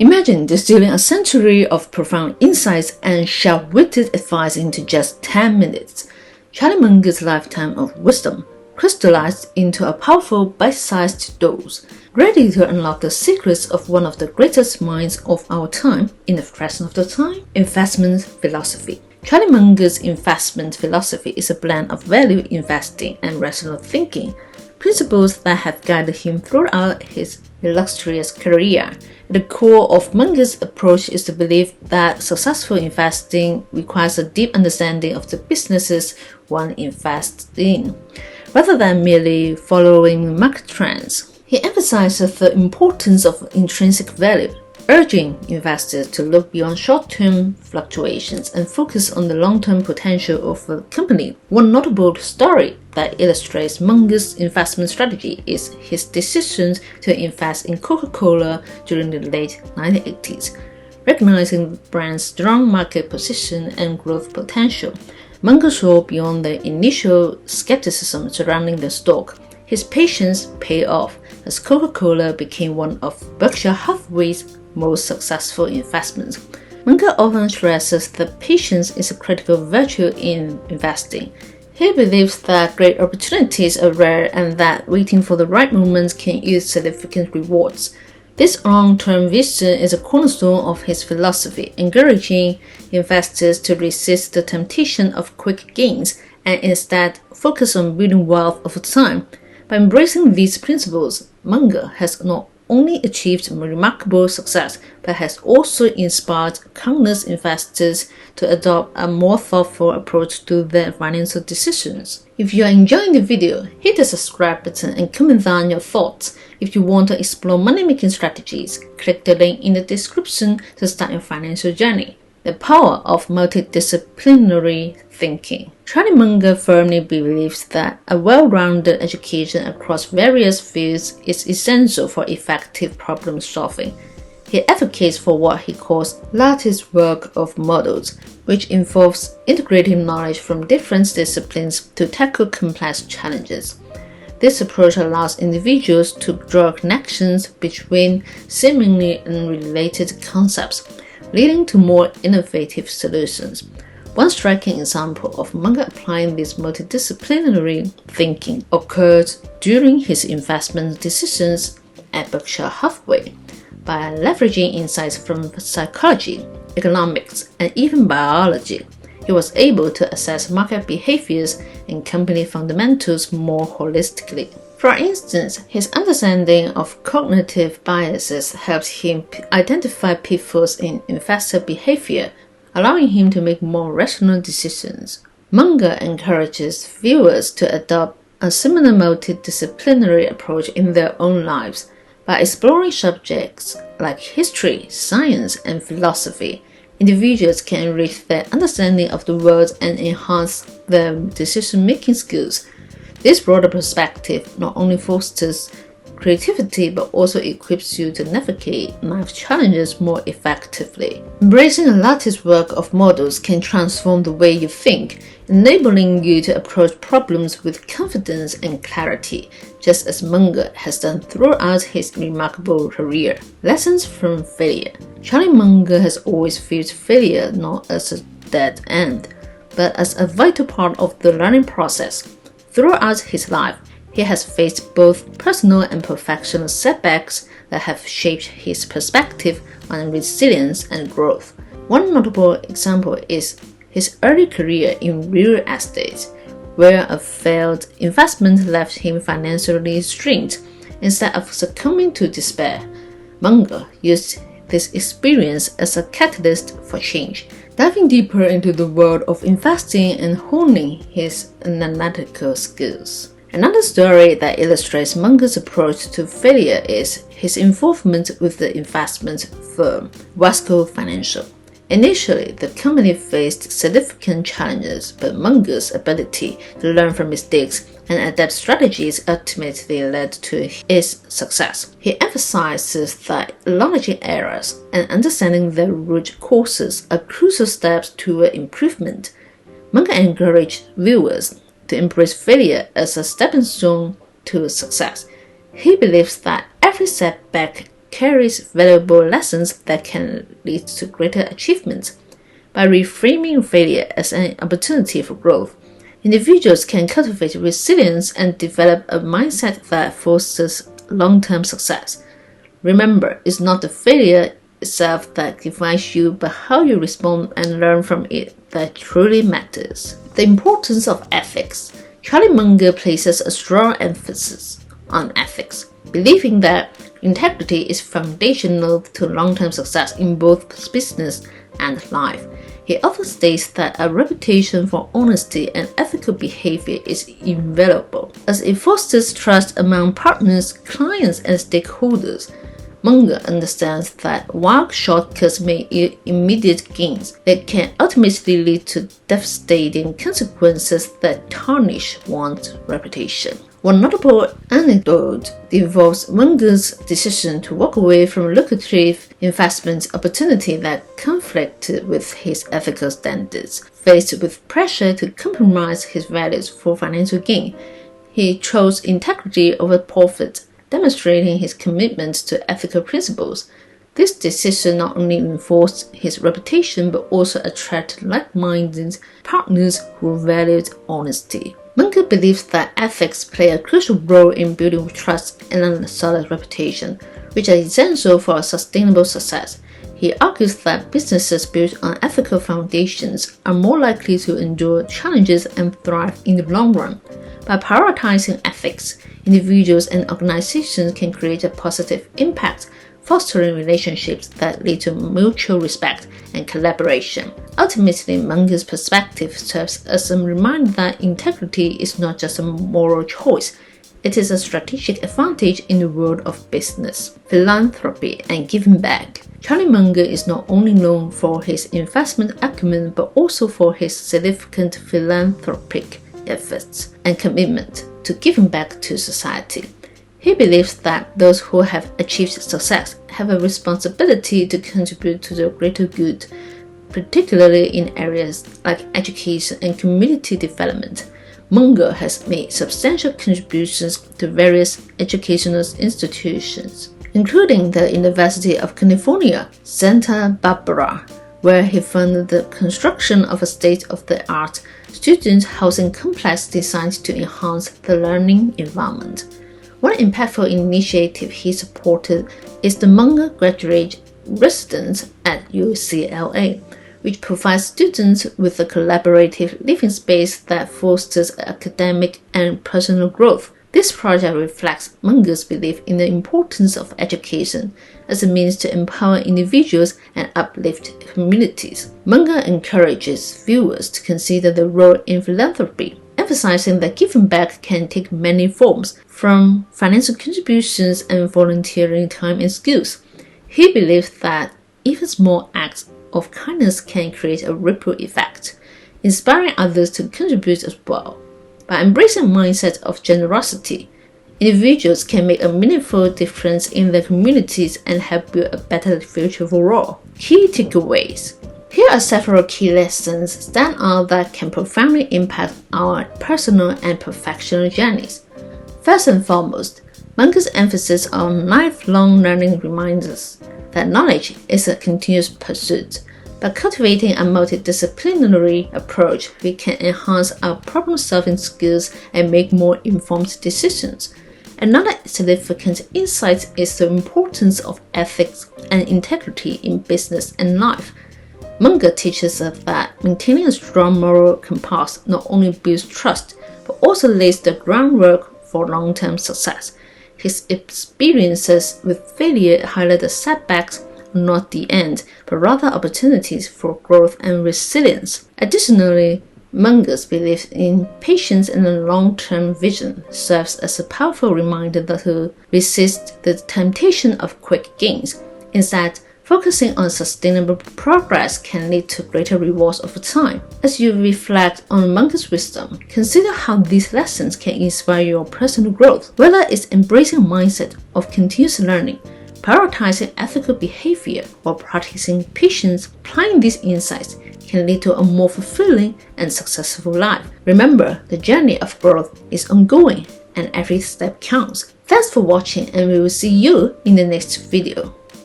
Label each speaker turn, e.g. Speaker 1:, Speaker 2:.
Speaker 1: Imagine distilling a century of profound insights and sharp-witted advice into just 10 minutes. Charlie Munger's lifetime of wisdom crystallized into a powerful bite-sized dose, ready to unlock the secrets of one of the greatest minds of our time in the fraction of the time: investment philosophy. Charlie Munger's investment philosophy is a blend of value investing and rational thinking, principles that have guided him throughout his illustrious career. At the core of Munger's approach is the belief that successful investing requires a deep understanding of the businesses one invests in, rather than merely following market trends. He emphasizes the importance of intrinsic value, urging investors to look beyond short-term fluctuations and focus on the long-term potential of a company. One notable story that illustrates Munger's investment strategy is his decision to invest in Coca-Cola during the late 1980s. Recognizing the brand's strong market position and growth potential, Munger saw beyond the initial skepticism surrounding the stock. His patience paid off as Coca-Cola became one of Berkshire Hathaway's most successful investments. Munger often stresses that patience is a critical virtue in investing. He believes that great opportunities are rare and that waiting for the right moment can yield significant rewards. This long-term vision is a cornerstone of his philosophy, encouraging investors to resist the temptation of quick gains and instead focus on building wealth over time. By embracing these principles, Munger has not only achieved remarkable success, but has also inspired countless investors to adopt a more thoughtful approach to their financial decisions. If you are enjoying the video, hit the subscribe button and comment down your thoughts. If you want to explore money-making strategies, click the link in the description to start your financial journey. The power of multidisciplinary thinking. Charlie Munger firmly believes that a well-rounded education across various fields is essential for effective problem solving. He advocates for what he calls lattice work of models, which involves integrating knowledge from different disciplines to tackle complex challenges. This approach allows individuals to draw connections between seemingly unrelated concepts, leading to more innovative solutions. One striking example of Munger applying this multidisciplinary thinking occurred during his investment decisions at Berkshire Hathaway. By leveraging insights from psychology, economics, and even biology, he was able to assess market behaviors and company fundamentals more holistically. For instance, his understanding of cognitive biases helps him identify pitfalls in investor behavior, allowing him to make more rational decisions. Munger encourages viewers to adopt a similar multidisciplinary approach in their own lives. By exploring subjects like history, science, and philosophy, individuals can enrich their understanding of the world and enhance their decision-making skills. This broader perspective not only fosters creativity but also equips you to navigate life challenges more effectively. Embracing a lattice work of models can transform the way you think, enabling you to approach problems with confidence and clarity, just as Munger has done throughout his remarkable career. Lessons from failure. Charlie Munger has always viewed failure not as a dead end, but as a vital part of the learning process. Throughout his life, he has faced both personal and professional setbacks that have shaped his perspective on resilience and growth. One notable example is his early career in real estate, where a failed investment left him financially strained. Instead of succumbing to despair, Munger used this experience as a catalyst for change, diving deeper into the world of investing and honing his analytical skills. Another story that illustrates Munger's approach to failure is his involvement with the investment firm Wasco Financial. Initially, the company faced significant challenges, but Munger's ability to learn from mistakes and adapt strategies ultimately led to its success. He emphasizes that acknowledging errors and understanding their root causes are crucial steps toward improvement. Munger encouraged viewers to embrace failure as a stepping stone to success. He believes that every setback carries valuable lessons that can lead to greater achievements. By reframing failure as an opportunity for growth, individuals can cultivate resilience and develop a mindset that fosters long-term success. Remember, it's not the failure itself that defines you, but how you respond and learn from it that truly matters. The importance of ethics. Charlie Munger places a strong emphasis on ethics, believing that integrity is foundational to long-term success in both business and life. He often states that a reputation for honesty and ethical behavior is invaluable, as it fosters trust among partners, clients, and stakeholders. Munger understands that while shortcuts may yield immediate gains, they can ultimately lead to devastating consequences that tarnish one's reputation. One notable anecdote involves Munger's decision to walk away from a lucrative investment opportunity that conflicted with his ethical standards. Faced with pressure to compromise his values for financial gain, he chose integrity over profit, demonstrating his commitment to ethical principles. This decision not only reinforced his reputation but also attracted like-minded partners who valued honesty. Munger believes that ethics play a crucial role in building trust and a solid reputation, which are essential for sustainable success. He argues that businesses built on ethical foundations are more likely to endure challenges and thrive in the long run. By prioritizing ethics, individuals and organizations can create a positive impact, fostering relationships that lead to mutual respect and collaboration. Ultimately, Munger's perspective serves as a reminder that integrity is not just a moral choice, it is a strategic advantage in the world of business, philanthropy, and giving back. Charlie Munger is not only known for his investment acumen but also for his significant philanthropic efforts and commitment to giving back to society. He believes that those who have achieved success have a responsibility to contribute to the greater good, particularly in areas like education and community development. Munger has made substantial contributions to various educational institutions, including the University of California, Santa Barbara, where he funded the construction of a state-of-the-art student housing complex designed to enhance the learning environment. One impactful initiative he supported is the Munger Graduate Residence at UCLA, which provides students with a collaborative living space that fosters academic and personal growth. This project reflects Munger's belief in the importance of education as a means to empower individuals and uplift communities. Munger encourages viewers to consider the role in philanthropy, emphasizing that giving back can take many forms, from financial contributions and volunteering time and skills. He believes that even small acts of kindness can create a ripple effect, inspiring others to contribute as well. By embracing a mindset of generosity, individuals can make a meaningful difference in their communities and help build a better future for all. Key takeaways. Here are several key lessons stand out that can profoundly impact our personal and professional journeys. First and foremost, Munger's emphasis on lifelong learning reminds us that knowledge is a continuous pursuit. By cultivating a multidisciplinary approach, we can enhance our problem-solving skills and make more informed decisions. Another significant insight is the importance of ethics and integrity in business and life. Munger teaches us that maintaining a strong moral compass not only builds trust, but also lays the groundwork for long-term success. His experiences with failure highlight that setbacks are not the end, but rather opportunities for growth and resilience. Additionally, Munger's belief in patience and a long-term vision serves as a powerful reminder that to resist the temptation of quick gains. Instead, focusing on sustainable progress can lead to greater rewards over time. As you reflect on Munger's wisdom, consider how these lessons can inspire your personal growth. Whether it's embracing a mindset of continuous learning, prioritizing ethical behavior, or practicing patience, applying these insights can lead to a more fulfilling and successful life. Remember, the journey of growth is ongoing and every step counts. Thanks for watching, and we will see you in the next video.